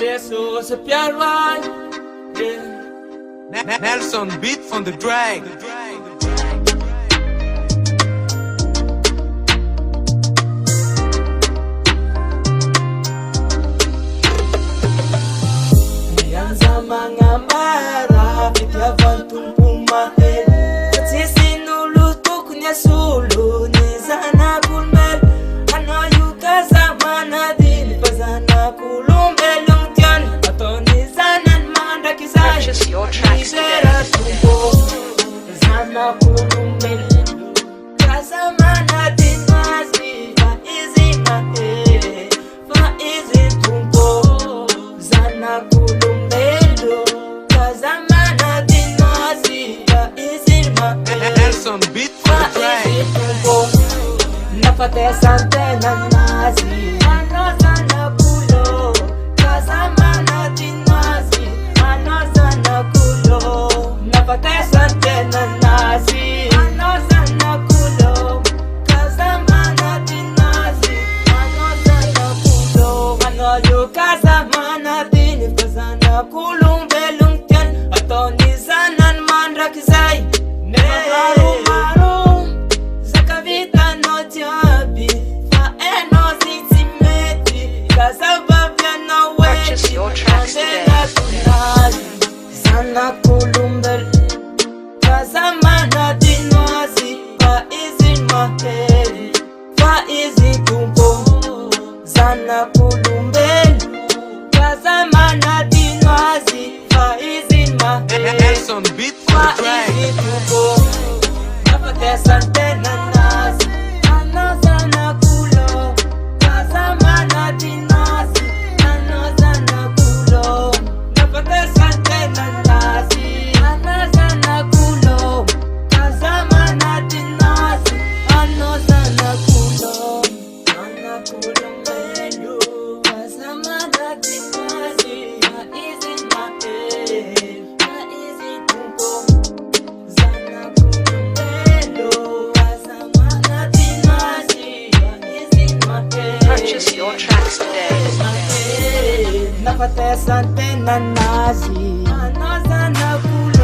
Jesus प्यार Y Nelson beat on the drag. Yanza mga mara Fitiavan tumpong mahal Kasi sinulutok niya sulu Nizana kulmel Ano yung kasama na din Pazana kulumbel yung tiyan Ato nizanan manda kisay Purchase your tracks today. Nizera tumpong Nizana kulumbel Kasama na din mazi Faizi mahal Faizi tumpong Zana kulumbelo Kazamana dinozi Faizi mahal Nelson beat on the Faizi drag. tumpong Napate sante na nazi Ano sana kulo Kazamana dinozi Ano sana kulo Napate sante na nazi Ano sana kulo Kazamana dinozi Ano sana kulo Ano yung kazamana din Fazana kulong belong tiyan Ato ni zanan man rakizay Marum Sa kavita no tiyabi Faeno zitsimeti Kazababya na Purchase your tracks today. Sana kulong bel Kazamana dinozi Faizi mahel Faizi tumpong Sana kulumbel Kazamana dinozi Faizi mahel Nelson beat on the drag. Faizi tumpong Napate sante na nazi Ano sana kulo Kazamana dinozi Ano sana kulo Napate sante na nazi Ano sana kulo Kazamana dinozi Ano sana kulo Ano kulo melu Kazamana dinozi Faizi mahel Faizi tumpong Sana kulumbelo Kazamana dinozi Faizi mahel Purchase your tracks today. Napate sante na nazi Ano sana kulo